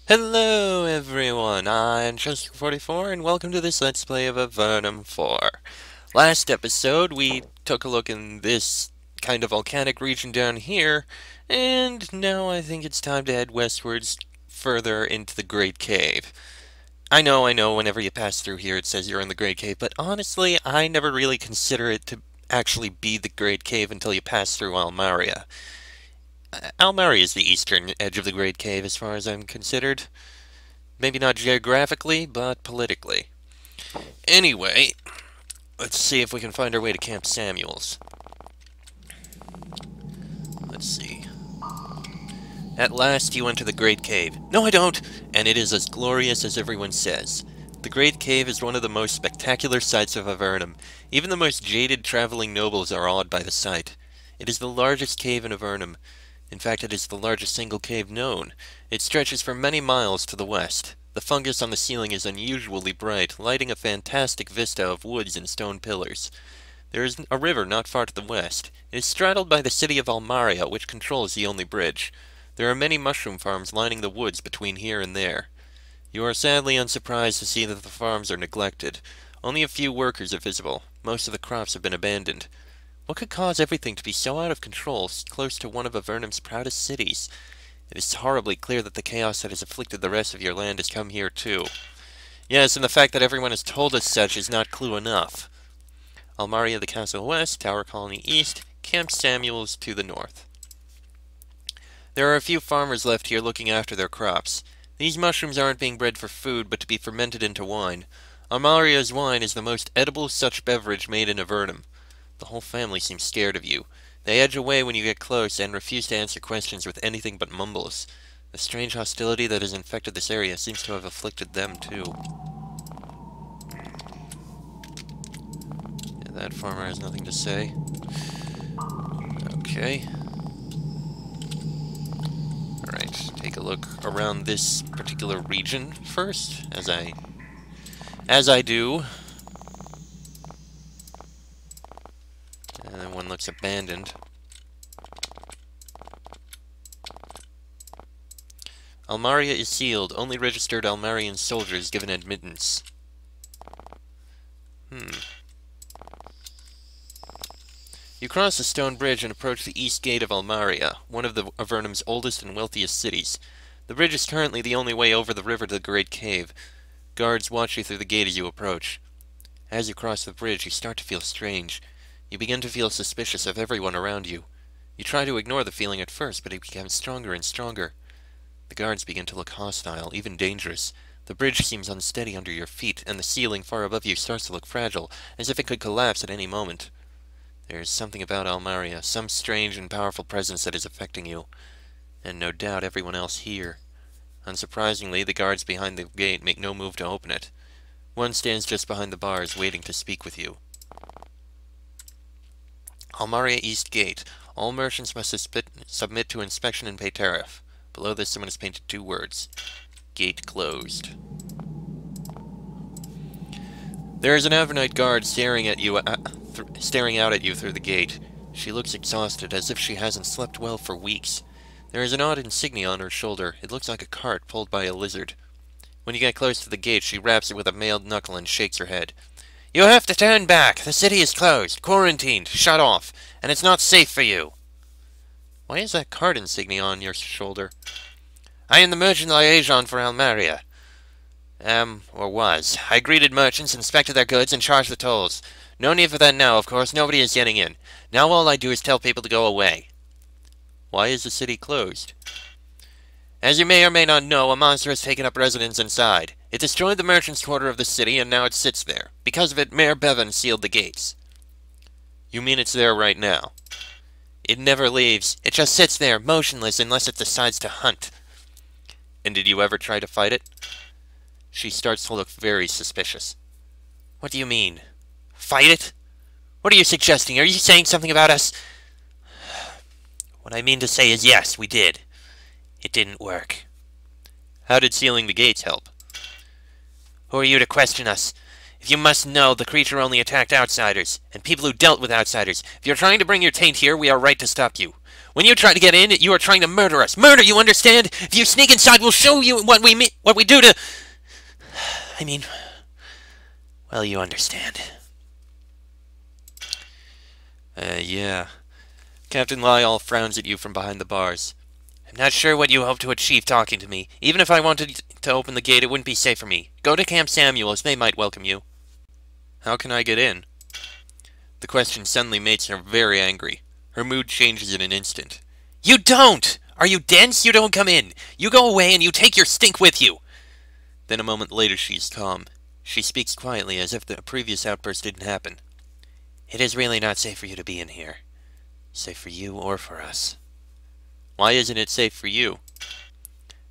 Hello everyone, I'm Chester44 and welcome to this Let's Play of Avernum 4. Last episode we took a look in this kind of volcanic region down here, and now I think it's time to head westwards further into the Great Cave. I know, whenever you pass through here it says you're in the Great Cave, but honestly I never really consider it to actually be the Great Cave until you pass through Almaria. Almaria is the eastern edge of the Great Cave as far as I'm considered. Maybe not geographically, but politically. Anyway, let's see if we can find our way to Camp Samuel's. Let's see. At last you enter the Great Cave. No, I don't! And it is as glorious as everyone says. The Great Cave is one of the most spectacular sights of Avernum. Even the most jaded traveling nobles are awed by the sight. It is the largest cave in Avernum. In fact, it is the largest single cave known. It stretches for many miles to the west. The fungus on the ceiling is unusually bright, lighting a fantastic vista of woods and stone pillars. There is a river not far to the west. It is straddled by the city of Almaria, which controls the only bridge. There are many mushroom farms lining the woods between here and there. You are sadly unsurprised to see that the farms are neglected. Only a few workers are visible. Most of the crops have been abandoned. What could cause everything to be so out of control, close to one of Avernum's proudest cities? It is horribly clear that the chaos that has afflicted the rest of your land has come here too. Yes, and the fact that everyone has told us such is not clue enough. Almaria the Castle west, Tower Colony east, Camp Samuel's to the north. There are a few farmers left here looking after their crops. These mushrooms aren't being bred for food, but to be fermented into wine. Almaria's wine is the most edible such beverage made in Avernum. The whole family seems scared of you. They edge away when you get close and refuse to answer questions with anything but mumbles. The strange hostility that has infected this area seems to have afflicted them too. Yeah, that farmer has nothing to say. Okay. Alright, take a look around this particular region first, as I do. And then one looks abandoned. Almaria is sealed. Only registered Almarian soldiers given admittance. You cross the stone bridge and approach the east gate of Almaria, one of the Avernum's oldest and wealthiest cities. The bridge is currently the only way over the river to the Great Cave. Guards watch you through the gate as you approach. As you cross the bridge, you start to feel strange. You begin to feel suspicious of everyone around you. You try to ignore the feeling at first, but it becomes stronger and stronger. The guards begin to look hostile, even dangerous. The bridge seems unsteady under your feet, and the ceiling far above you starts to look fragile, as if it could collapse at any moment. There is something about Almaria, some strange and powerful presence that is affecting you, and no doubt everyone else here. Unsurprisingly, the guards behind the gate make no move to open it. One stands just behind the bars, waiting to speak with you. Almaria East Gate. All merchants must submit to inspection and pay tariff. Below this, someone has painted 2 words. Gate closed. There is an Avernite guard staring out at you through the gate. She looks exhausted, as if she hasn't slept well for weeks. There is an odd insignia on her shoulder. It looks like a cart pulled by a lizard. When you get close to the gate, she raps it with a mailed knuckle and shakes her head. You have to turn back. The city is closed, quarantined, shut off, and it's not safe for you. Why is that card insignia on your shoulder? I am the merchant liaison for Almaria. Or was. I greeted merchants, inspected their goods, and charged the tolls. No need for that now, of course. Nobody is getting in. Now all I do is tell people to go away. Why is the city closed? As you may or may not know, a monster has taken up residence inside. It destroyed the merchant's quarter of the city, and now it sits there. Because of it, Mayor Bevan sealed the gates. You mean it's there right now? It never leaves. It just sits there, motionless, unless it decides to hunt. And did you ever try to fight it? She starts to look very suspicious. What do you mean? Fight it? What are you suggesting? Are you saying something about us? What I mean to say is yes, we did. It didn't work. How did sealing the gates help? Who are you to question us? If you must know, the creature only attacked outsiders, and people who dealt with outsiders. If you're trying to bring your taint here, we are right to stop you. When you try to get in, you are trying to murder us. Murder, you understand? If you sneak inside, we'll show you what we do to... I mean... Well, you understand. Yeah. Captain Lyall frowns at you from behind the bars. I'm not sure what you hope to achieve talking to me. Even if I wanted to open the gate, it wouldn't be safe for me. Go to Camp Samuels. They might welcome you. How can I get in? The question suddenly makes her very angry. Her mood changes in an instant. You don't! Are you dense? You don't come in. You go away and you take your stink with you. Then a moment later she's calm. She speaks quietly as if the previous outburst didn't happen. It is really not safe for you to be in here. Safe for you or for us. Why isn't it safe for you?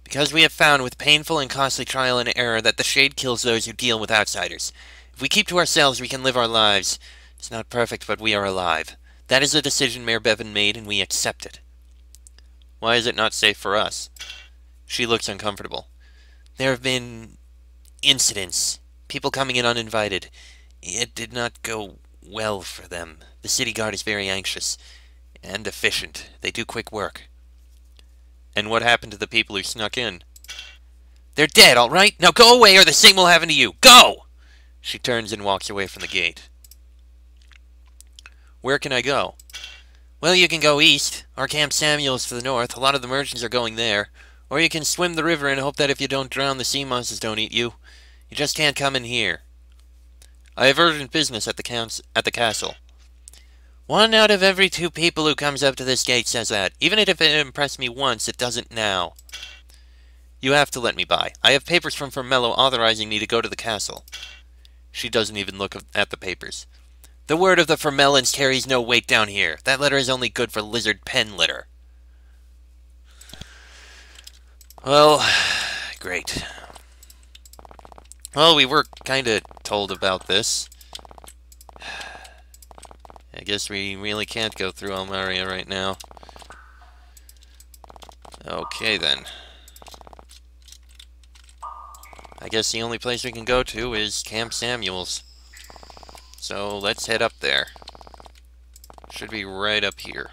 Because we have found with painful and costly trial and error that the Shade kills those who deal with outsiders. If we keep to ourselves, we can live our lives. It's not perfect, but we are alive. That is a decision Mayor Bevan made, and we accept it. Why is it not safe for us? She looks uncomfortable. There have been incidents. People coming in uninvited. It did not go well for them. The city guard is very anxious and efficient. They do quick work. And what happened to the people who snuck in? They're dead, all right? Now go away or the same will happen to you. Go! She turns and walks away from the gate. Where can I go? Well, you can go east. Our Camp Samuel's to the north. A lot of the merchants are going there. Or you can swim the river and hope that if you don't drown, the sea monsters don't eat you. You just can't come in here. I have urgent business at the castle. 1 out of every 2 people who comes up to this gate says that. Even if it impressed me once, it doesn't now. You have to let me by. I have papers from Formello authorizing me to go to the castle. She doesn't even look at the papers. The word of the Formellans carries no weight down here. That letter is only good for lizard pen litter. Well, great. Well, we were kinda told about this. I guess we really can't go through Almaria right now. Okay, then. I guess the only place we can go to is Camp Samuel's. So, let's head up there. Should be right up here.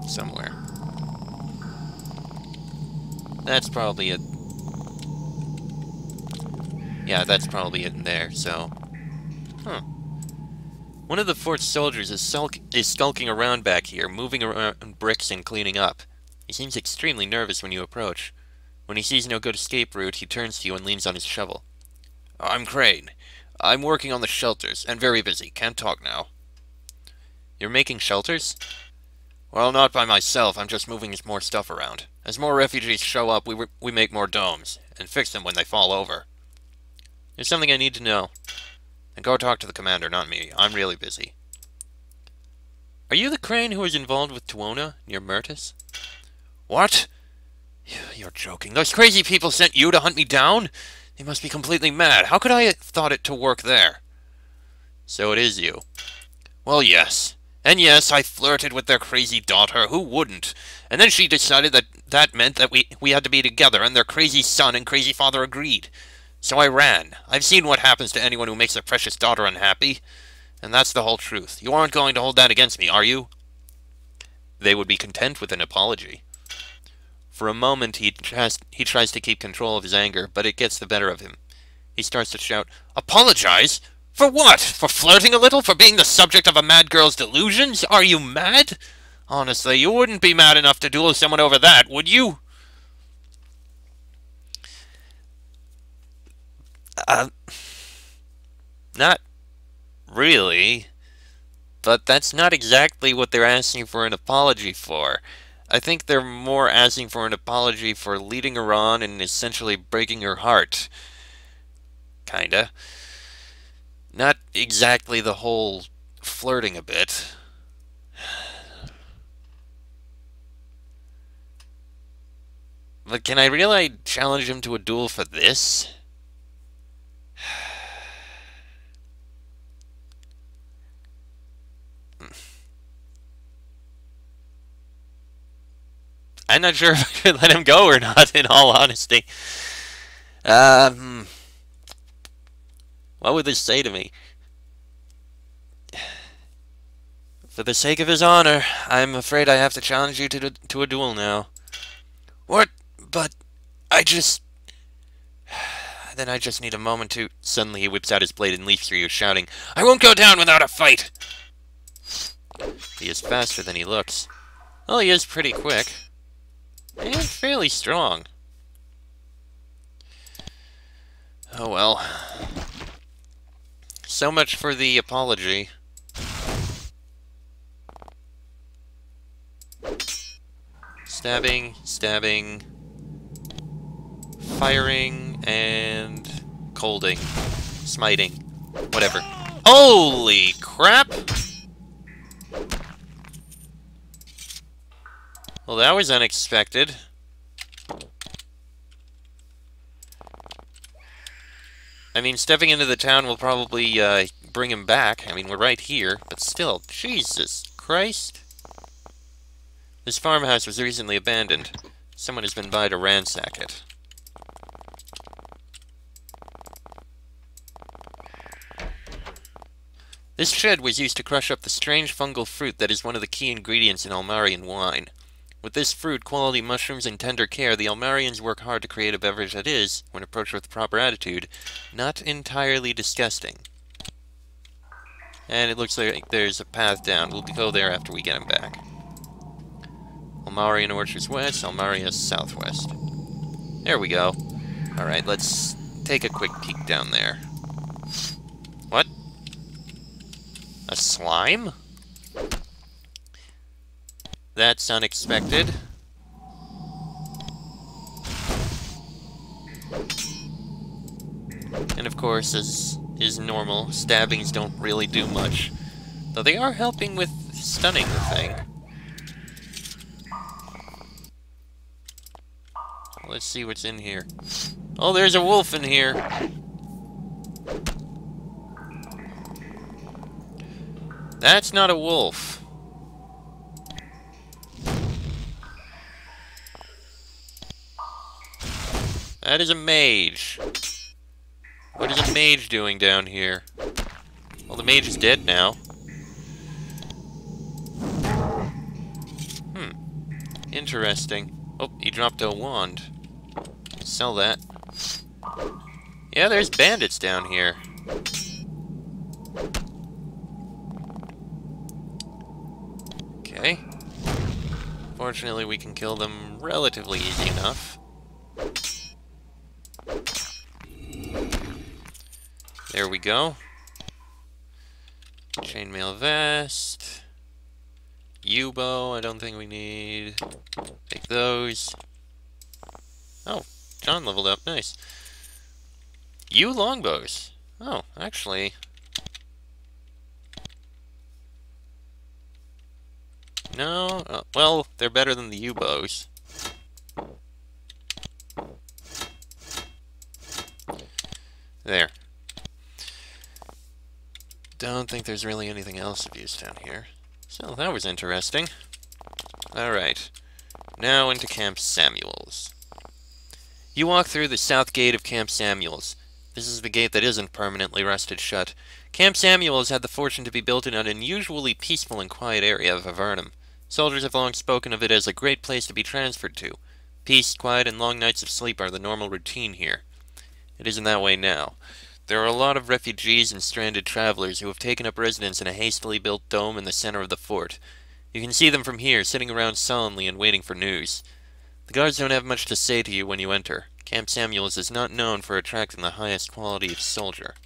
Somewhere. That's probably it. Yeah, that's probably it in there, so... Huh. One of the fort's soldiers is skulking around back here, moving around bricks and cleaning up. He seems extremely nervous when you approach. When he sees no good escape route, he turns to you and leans on his shovel. I'm Crane. I'm working on the shelters, and very busy. Can't talk now. You're making shelters? Well, not by myself. I'm just moving more stuff around. As more refugees show up, we make more domes, and fix them when they fall over. There's something I need to know. And go talk to the commander, not me. I'm really busy. Are you the Crane who was involved with Tuona, near Myrtis? What? You're joking. Those crazy people sent you to hunt me down? They must be completely mad. How could I have thought it to work there? So it is you. Well, yes. And yes, I flirted with their crazy daughter. Who wouldn't? And then she decided that meant that we had to be together, and their crazy son and crazy father agreed. So I ran. I've seen what happens to anyone who makes their precious daughter unhappy. And that's the whole truth. You aren't going to hold that against me, are you? They would be content with an apology. For a moment, he tries to keep control of his anger, but it gets the better of him. He starts to shout, Apologize? For what? For flirting a little? For being the subject of a mad girl's delusions? Are you mad? Honestly, you wouldn't be mad enough to duel someone over that, would you? Not really. But that's not exactly what they're asking for an apology for. I think they're more asking for an apology for leading her on and essentially breaking her heart. Kinda. Not exactly the whole flirting a bit. But can I really challenge him to a duel for this? I'm not sure if I should let him go or not, in all honesty. What would this say to me? For the sake of his honor, I'm afraid I have to challenge you to a duel now. What? But I just... Then I just need a moment to... Suddenly he whips out his blade and leaps through you, shouting, I won't go down without a fight! He is faster than he looks. Well, he is pretty quick. And fairly strong. Oh well. So much for the apology. Stabbing, stabbing, firing, and colding, smiting, whatever. Holy crap! Well, that was unexpected. I mean, stepping into the town will probably bring him back. I mean, we're right here, but still, Jesus Christ. This farmhouse was recently abandoned. Someone has been by to ransack it. This shed was used to crush up the strange fungal fruit that is one of the key ingredients in Almarian wine. With this fruit, quality mushrooms, and tender care, the Almarians work hard to create a beverage that is, when approached with proper attitude, not entirely disgusting. And it looks like there's a path down. We'll go there after we get him back. Almarian Orchards west, Almaria southwest. There we go. Alright, let's take a quick peek down there. What? A slime? That's unexpected. And of course, as is normal, stabbings don't really do much. Though they are helping with stunning the thing. Let's see what's in here. Oh, there's a wolf in here! That's not a wolf. That is a mage. What is a mage doing down here? Well, the mage is dead now. Interesting. Oh, he dropped a wand. Sell that. Yeah, there's bandits down here. Okay. Fortunately, we can kill them relatively easy enough. There we go. Chainmail vest. U-bow, I don't think we need. Take those. Oh, John leveled up, nice. U longbows. Oh, actually. No, well, they're better than the U-bows. There. Don't think there's really anything else of use down here. So, that was interesting. Alright. Now into Camp Samuels. You walk through the south gate of Camp Samuels. This is the gate that isn't permanently rusted shut. Camp Samuels had the fortune to be built in an unusually peaceful and quiet area of Avernum. Soldiers have long spoken of it as a great place to be transferred to. Peace, quiet, and long nights of sleep are the normal routine here. It isn't that way now. There are a lot of refugees and stranded travelers who have taken up residence in a hastily built dome in the center of the fort. You can see them from here, sitting around sullenly and waiting for news. The guards don't have much to say to you when you enter. Camp Samuels is not known for attracting the highest quality of soldier.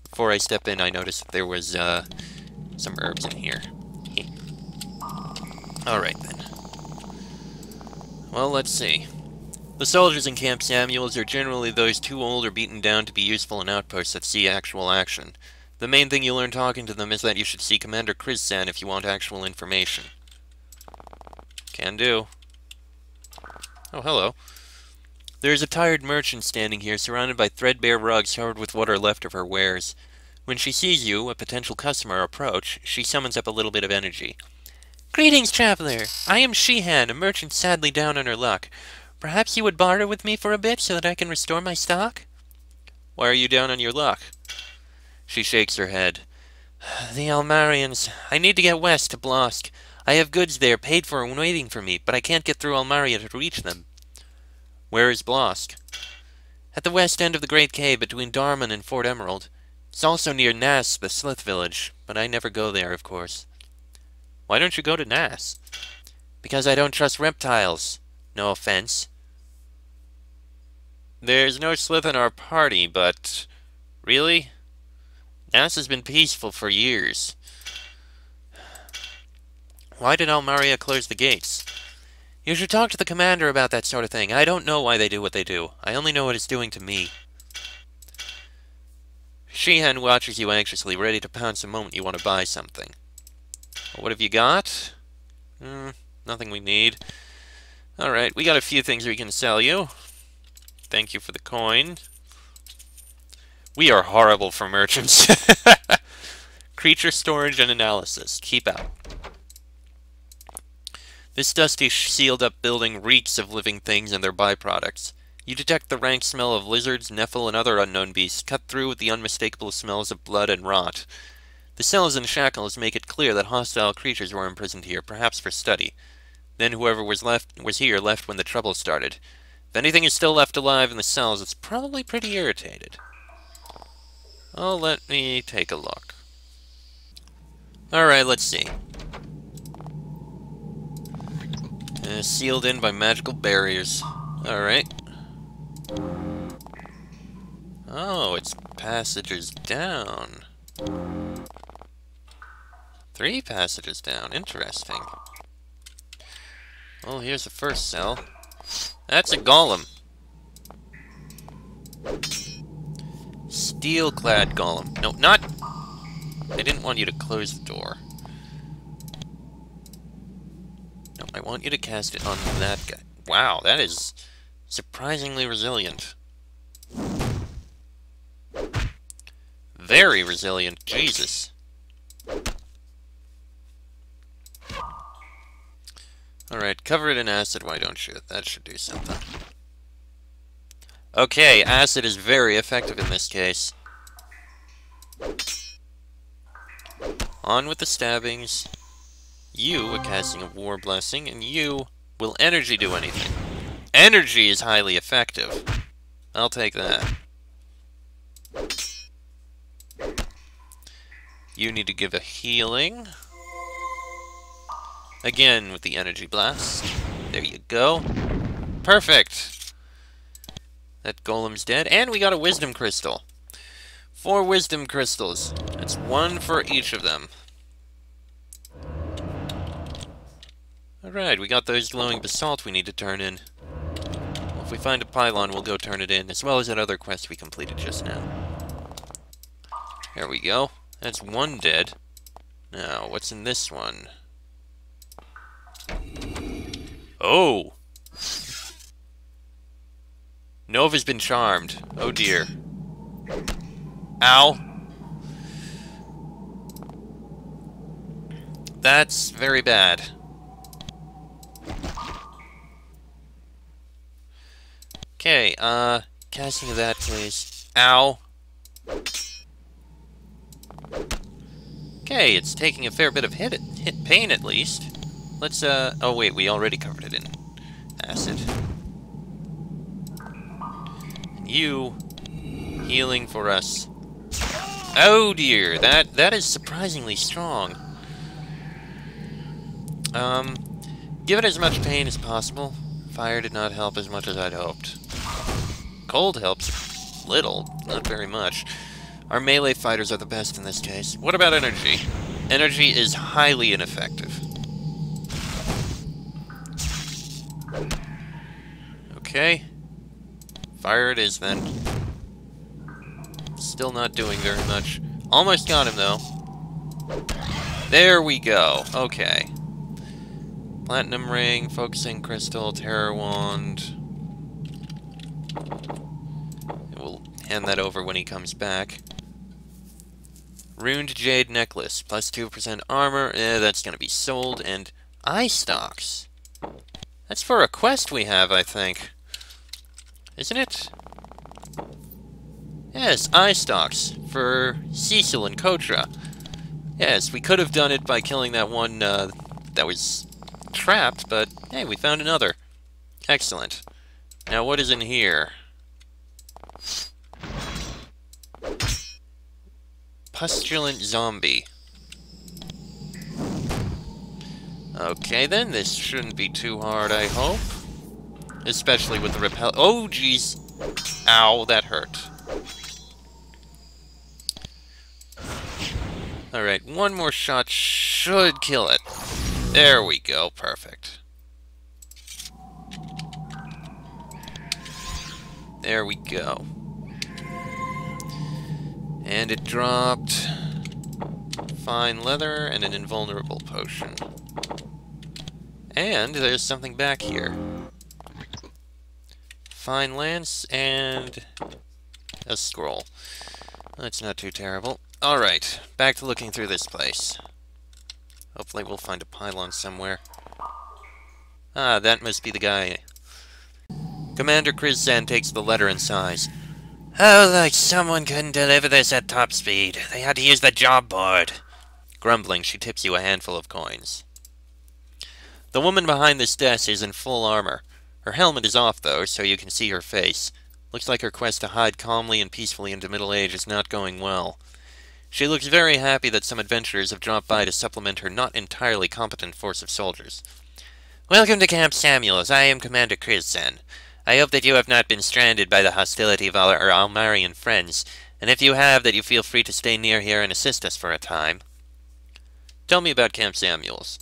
Before I step in, I noticed that there was, some herbs in here. Alright then. Well, let's see. The soldiers in Camp Samuels are generally those too old or beaten down to be useful in outposts that see actual action. The main thing you learn talking to them is that you should see Commander Chris-san if you want actual information. Can do. Oh, hello. There is a tired merchant standing here, surrounded by threadbare rugs covered with what are left of her wares. When she sees you, a potential customer, approach, she summons up a little bit of energy. Greetings, traveler! I am Sheehan, a merchant sadly down on her luck. Perhaps you would barter with me for a bit so that I can restore my stock? Why are you down on your luck? She shakes her head. The Almarians. I need to get west to Blosk. I have goods there paid for and waiting for me, but I can't get through Almaria to reach them. Where is Blosk? At the west end of the Great Cave between Darman and Fort Emerald. It's also near Nass, the Slith village, but I never go there, of course. Why don't you go to Nass? Because I don't trust reptiles. No offense. There's no Slith in our party, but... Really? Nass has been peaceful for years. Why did Almaria close the gates? You should talk to the commander about that sort of thing. I don't know why they do what they do. I only know what it's doing to me. Sheehan watches you anxiously, ready to pounce the moment you want to buy something. What have you got? Nothing we need. Alright, we got a few things we can sell you. Thank you for the coin. We are horrible for merchants. Creature storage and analysis. Keep out. This dusty, sealed-up building reeks of living things and their byproducts. You detect the rank smell of lizards, nephil, and other unknown beasts, cut through with the unmistakable smells of blood and rot. The cells and shackles make it clear that hostile creatures were imprisoned here, perhaps for study. Then whoever was here left when the trouble started. If anything is still left alive in the cells, it's probably pretty irritated. Oh, let me take a look. Alright, let's see. Sealed in by magical barriers. Alright. Oh, it's passages down. 3 passages down. Interesting. Well, here's the first cell. That's a golem. Steel-clad golem. No, not... I didn't want you to close the door. No, I want you to cast it on that guy. Wow, that is surprisingly resilient. Very resilient. Jesus. Alright, cover it in acid, why don't you? That should do something. Okay, acid is very effective in this case. On with the stabbings. You are casting a war blessing, and you... Will energy do anything? Energy is highly effective. I'll take that. You need to give a healing. Again with the energy blast. There you go. Perfect! That golem's dead. And we got a wisdom crystal. 4 wisdom crystals. That's 1 for each of them. Alright, we got those glowing basalt we need to turn in. Well, if we find a pylon, we'll go turn it in, as well as that other quest we completed just now. There we go. That's 1 dead. Now, what's in this one? Oh! Nova's been charmed. Oh dear. Ow. That's very bad. Okay, casting of that, please. Ow. Okay, it's taking a fair bit of hit pain at least. Let's, oh wait, we already covered it in acid. And you, healing for us. Oh dear, that is surprisingly strong. Give it as much pain as possible. Fire did not help as much as I'd hoped. Cold helps little, not very much. Our melee fighters are the best in this case. What about energy? Energy is highly ineffective. Okay. Fire it is then. Still not doing very much. Almost got him though. There we go. Okay. Platinum ring, focusing crystal, terror wand. We'll hand that over when he comes back. Runed jade necklace, plus 2% armor. That's gonna be sold. And eye stalks. That's for a quest we have, I think. Isn't it? Yes, eye stalks for Cecil and Kotra. Yes, we could have done it by killing that one that was trapped, but hey, we found another. Excellent. Now what is in here? Pustulant zombie. Okay then, this shouldn't be too hard, I hope. Especially with the repel- Oh, jeez! Ow, that hurt. Alright, one more shot should kill it. There we go, perfect. There we go. And it dropped fine leather and an invulnerable potion. And there's something back here. Fine lance and a scroll. That's not too terrible. Alright, back to looking through this place. Hopefully we'll find a pylon somewhere. Ah, that must be the guy. Commander Krizan takes the letter and sighs. Oh, like someone couldn't deliver this at top speed. They had to use the job board. Grumbling, she tips you a handful of coins. The woman behind this desk is in full armor. Her helmet is off, though, so you can see her face. Looks like her quest to hide calmly and peacefully into middle age is not going well. She looks very happy that some adventurers have dropped by to supplement her not entirely competent force of soldiers. Welcome to Camp Samuels. I am Commander Krizan. I hope that you have not been stranded by the hostility of our Almarian friends, and if you have, that you feel free to stay near here and assist us for a time. Tell me about Camp Samuels.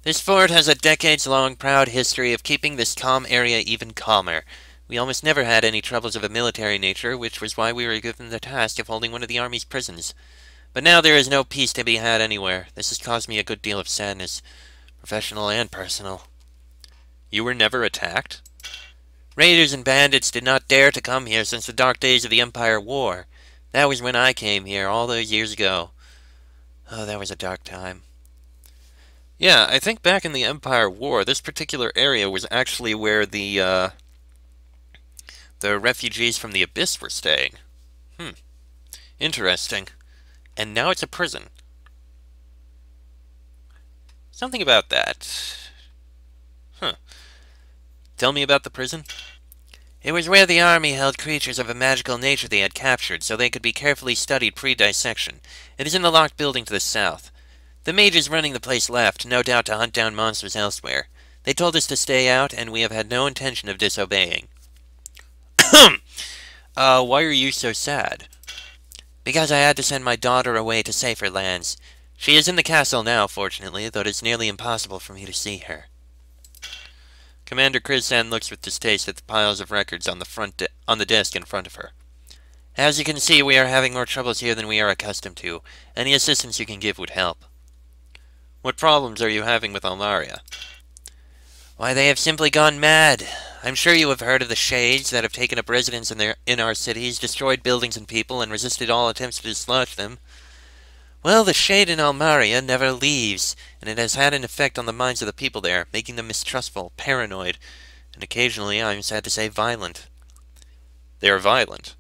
This fort has a decades-long proud history of keeping this calm area even calmer. We almost never had any troubles of a military nature, which was why we were given the task of holding one of the army's prisons. But now there is no peace to be had anywhere. This has caused me a good deal of sadness, professional and personal. You were never attacked? Raiders and bandits did not dare to come here since the dark days of the Empire War. That was when I came here, all those years ago. Oh, that was a dark time. Yeah, I think back in the Empire War, this particular area was actually where the refugees from the Abyss were staying. Interesting. And now it's a prison. Something about that. Tell me about the prison. It was where the army held creatures of a magical nature they had captured, so they could be carefully studied pre-dissection. It is in the locked building to the south. The mages running the place left, no doubt to hunt down monsters elsewhere. They told us to stay out, and we have had no intention of disobeying. Why are you so sad? Because I had to send my daughter away to safer lands. She is in the castle now, fortunately, though it is nearly impossible for me to see her. Commander Krizan looks with distaste at the piles of records on the desk in front of her. As you can see, we are having more troubles here than we are accustomed to. Any assistance you can give would help. What problems are you having with Almaria? Why, they have simply gone mad. I'm sure you have heard of the Shades that have taken up residence in our cities, destroyed buildings and people, and resisted all attempts to dislodge them. Well, the Shade in Almaria never leaves, and it has had an effect on the minds of the people there, making them mistrustful, paranoid, and occasionally, I'm sad to say, violent. They are violent.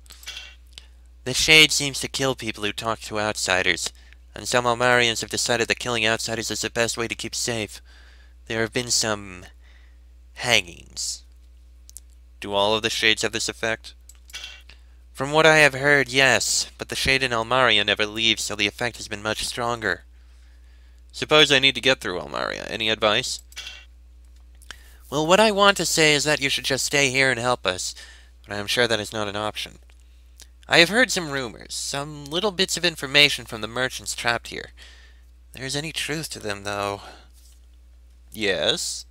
The Shade seems to kill people who talk to outsiders, and some Almarians have decided that killing outsiders is the best way to keep safe. There have been some hangings. Do all of the Shades have this effect? From what I have heard, yes, but the Shade in Almaria never leaves, so the effect has been much stronger. Suppose I need to get through Almaria. Any advice? Well, what I want to say is that you should just stay here and help us, but I am sure that is not an option. I have heard some rumors, some little bits of information from the merchants trapped here. There is any truth to them, though. Yes?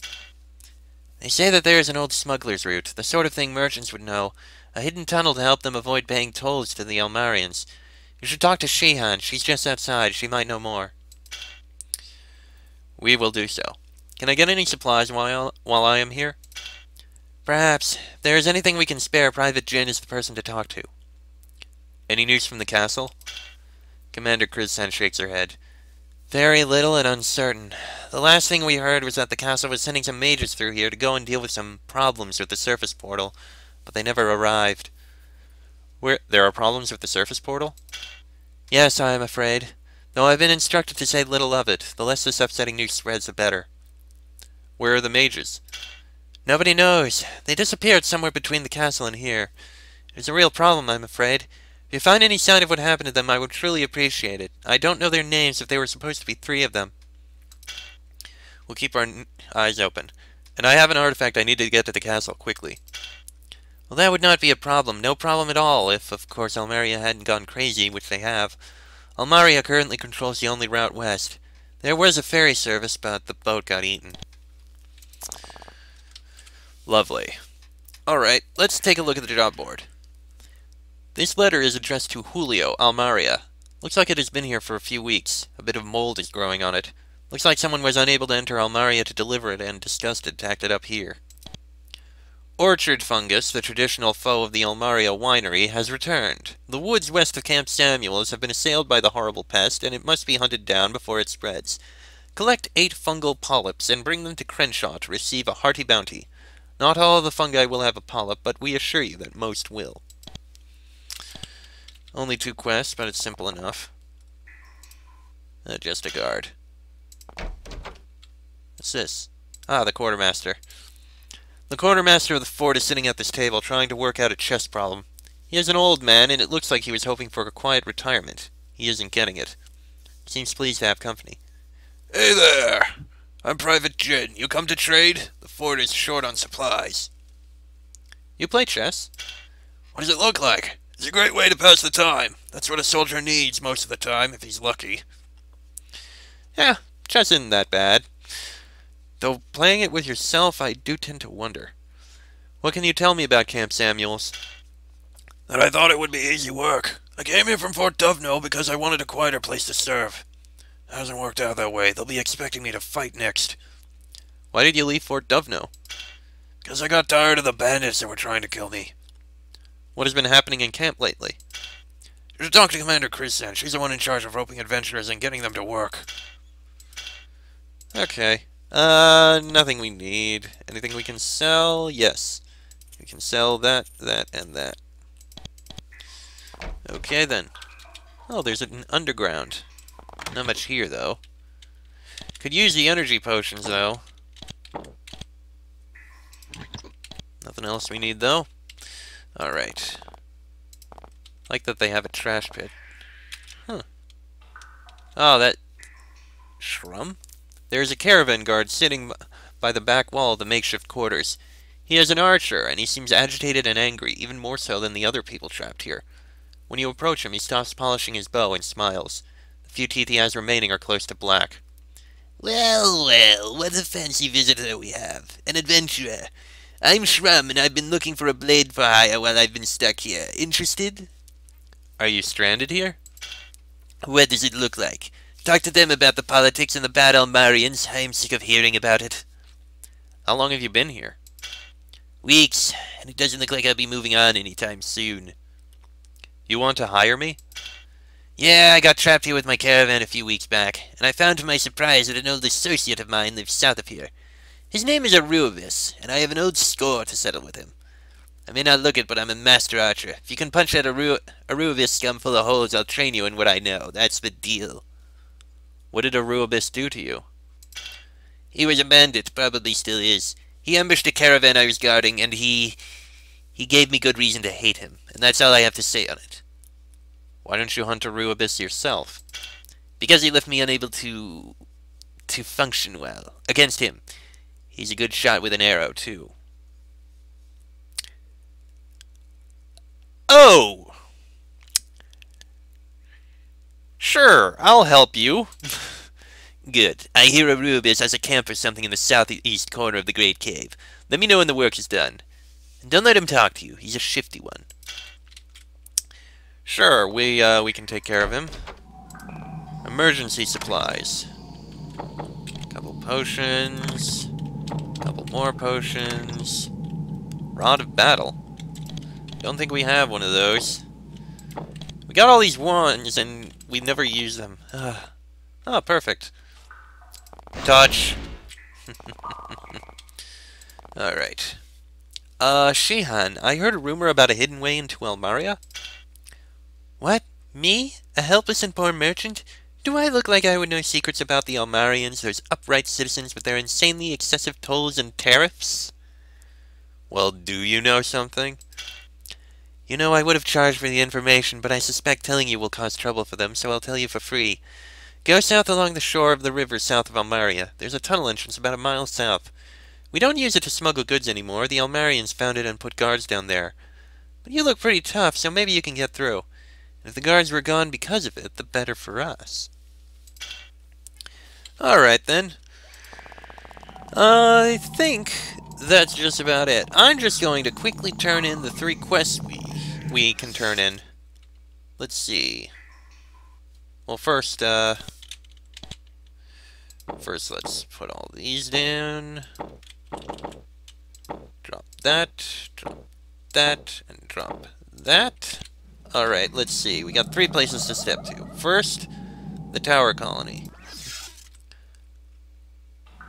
They say that there is an old smuggler's route, the sort of thing merchants would know, a hidden tunnel to help them avoid paying tolls to the Almarians. You should talk to Shihan. She's just outside. She might know more. We will do so. Can I get any supplies while I am here? Perhaps. If there is anything we can spare, Private Jin is the person to talk to. Any news from the castle? Commander Krizan shakes her head. Very little and uncertain. The last thing we heard was that the castle was sending some mages through here to go and deal with some problems with the surface portal, but they never arrived. There are problems with the surface portal? Yes, I am afraid. Though I've been instructed to say little of it. The less this upsetting news spreads, the better. Where are the mages? Nobody knows. They disappeared somewhere between the castle and here. It's a real problem, I'm afraid. If you find any sign of what happened to them, I would truly appreciate it. I don't know their names if there were supposed to be 3 of them. We'll keep our eyes open. And I have an artifact I need to get to the castle quickly. Well, that would not be a problem. No problem at all, if, of course, Almaria hadn't gone crazy, which they have. Almaria currently controls the only route west. There was a ferry service, but the boat got eaten. Lovely. Alright, let's take a look at the job board. This letter is addressed to Julio, Almaria. Looks like it has been here for a few weeks. A bit of mold is growing on it. Looks like someone was unable to enter Almaria to deliver it and, disgusted, tacked it up here. Orchard fungus, the traditional foe of the Almaria winery, has returned. The woods west of Camp Samuels have been assailed by the horrible pest, and it must be hunted down before it spreads. Collect 8 fungal polyps and bring them to Crenshaw to receive a hearty bounty. Not all of the fungi will have a polyp, but we assure you that most will. Only 2 quests, but it's simple enough. Just a guard. What's this? Ah, the quartermaster. The quartermaster of the fort is sitting at this table, trying to work out a chess problem. He is an old man, and it looks like he was hoping for a quiet retirement. He isn't getting it. He seems pleased to have company. Hey there! I'm Private Jin. You come to trade? The fort is short on supplies. You play chess? What does it look like? It's a great way to pass the time. That's what a soldier needs most of the time, if he's lucky. Yeah, chess isn't that bad. Though playing it with yourself, I do tend to wonder. What can you tell me about Camp Samuels? That I thought it would be easy work. I came here from Fort Dovno because I wanted a quieter place to serve. It hasn't worked out that way. They'll be expecting me to fight next. Why did you leave Fort Dovno? Because I got tired of the bandits that were trying to kill me. What has been happening in camp lately? You should talk to Commander Kristen. She's the one in charge of roping adventurers and getting them to work. Okay. Nothing we need. Anything we can sell? Yes. We can sell that, that, and that. Okay, then. Oh, there's an underground. Not much here, though. Could use the energy potions, though. Nothing else we need, though. Alright. Like that they have a trash pit. Huh. Oh, that... Shrum? There's a caravan guard sitting by the back wall of the makeshift quarters. He is an archer, and he seems agitated and angry, even more so than the other people trapped here. When you approach him, he stops polishing his bow and smiles. The few teeth he has remaining are close to black. Well, well, what a fancy visitor we have. An adventurer. I'm Shrum, and I've been looking for a blade for hire while I've been stuck here. Interested? Are you stranded here? What does it look like? Talk to them about the politics and the bad Almarians. I am sick of hearing about it. How long have you been here? Weeks, and it doesn't look like I'll be moving on anytime soon. You want to hire me? Yeah, I got trapped here with my caravan a few weeks back, and I found to my surprise that an old associate of mine lives south of here. His name is Aruvis, and I have an old score to settle with him. I may not look it, but I'm a master archer. If you can punch that Aruvis scum full of holes, I'll train you in what I know. That's the deal. What did Arubis do to you? He was a bandit, probably still is. He ambushed a caravan I was guarding, and he gave me good reason to hate him, and that's all I have to say on it. Why don't you hunt Arubis yourself? Because he left me unable to function well. Against him. He's a good shot with an arrow, too. Oh! Sure, I'll help you. Good. I hear Arubis has a camp or something in the southeast corner of the Great Cave. Let me know when the work is done. And don't let him talk to you. He's a shifty one. Sure, we can take care of him. Emergency supplies. Couple potions. Couple more potions. Rod of battle. Don't think we have one of those. We got all these wands and we never use them. Oh, perfect. Touch. Alright. Shihan, I heard a rumor about a hidden way into Almaria. What? Me? A helpless and poor merchant? Do I look like I would know secrets about the Almarians, those upright citizens with their insanely excessive tolls and tariffs? Well, do you know something? You know, I would have charged for the information, but I suspect telling you will cause trouble for them, so I'll tell you for free. Go south along the shore of the river south of Almaria. There's a tunnel entrance about a mile south. We don't use it to smuggle goods anymore. The Almarians found it and put guards down there. But you look pretty tough, so maybe you can get through. And if the guards were gone because of it, the better for us. Alright then. I think that's just about it. I'm just going to quickly turn in the 3 quests we can turn in. Let's see. Well, first let's put all these down. Drop that, and drop that. Alright, let's see. We got 3 places to step to. First, the Tower Colony.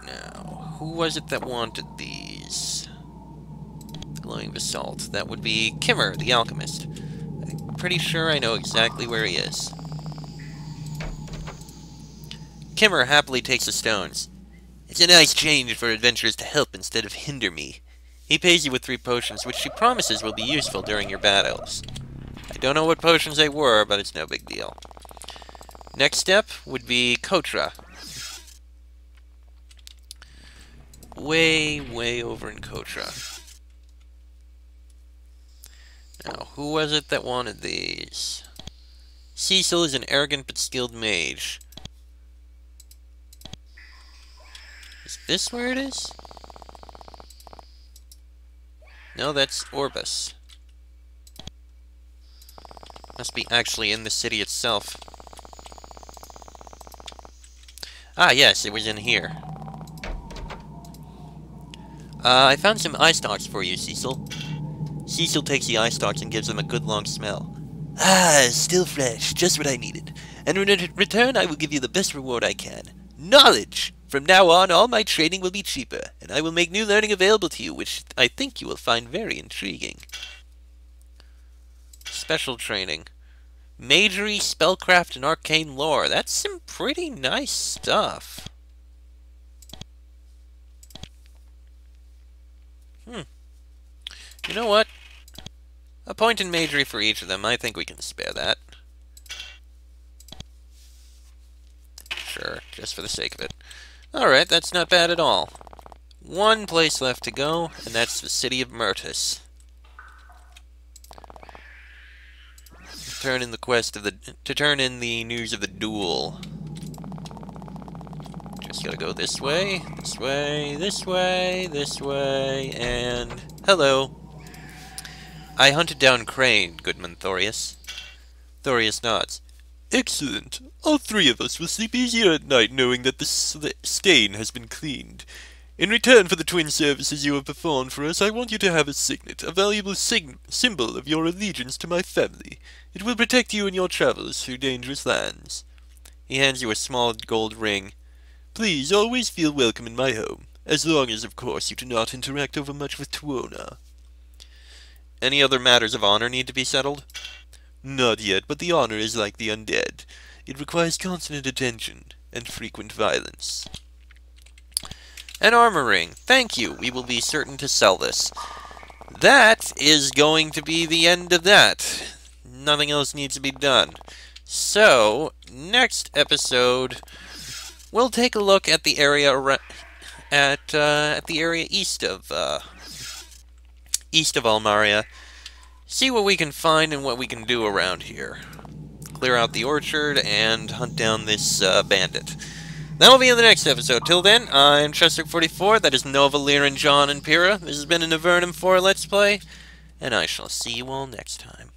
Now, who was it that wanted these? Glowing basalt. That would be Kimmer, the alchemist. I'm pretty sure I know exactly where he is. Kimmer happily takes the stones. It's a nice change for adventurers to help instead of hinder me. He pays you with 3 potions, which he promises will be useful during your battles. I don't know what potions they were, but it's no big deal. Next step would be Kotra. Way over in Kotra. Now, who was it that wanted these? Cecil is an arrogant but skilled mage. Is this where it is? No, that's Orbis. Must be actually in the city itself. Ah, yes, it was in here. I found some eye stalks for you, Cecil. Cecil takes the eye stalks and gives them a good long smell. Ah, still fresh, just what I needed. And in return, I will give you the best reward I can. Knowledge! From now on, all my training will be cheaper, and I will make new learning available to you, which I think you will find very intriguing. Special training. Magery, spellcraft, and arcane lore. That's some pretty nice stuff. You know what? A point in magery for each of them. I think we can spare that. Sure, just for the sake of it. Alright, that's not bad at all. 1 place left to go, and that's the city of Myrtus. Turn in the quest of to turn in the news of the duel. Just gotta go this way, this way, this way, this way, and hello. I hunted down Crane, Goodman Thorius. Thorius nods. Excellent. All 3 of us will sleep easier at night knowing that the stain has been cleaned. In return for the twin services you have performed for us, I want you to have a signet, a valuable symbol of your allegiance to my family. It will protect you in your travels through dangerous lands. He hands you a small gold ring. Please always feel welcome in my home, as long as, of course, you do not interact overmuch with Tuona. Any other matters of honor need to be settled? Not yet, but the honor is like the undead. It requires constant attention and frequent violence. An armor ring. Thank you. We will be certain to sell this. That is going to be the end of that. Nothing else needs to be done. So, next episode, we'll take a look at the area at the area east of Almaria. See what we can find and what we can do around here. Clear out the orchard and hunt down this bandit. That'll be in the next episode. Till then, I'm Chester44. That is Nova, Lyran, John, and Pyrrha. This has been an Avernum 4 Let's Play, and I shall see you all next time.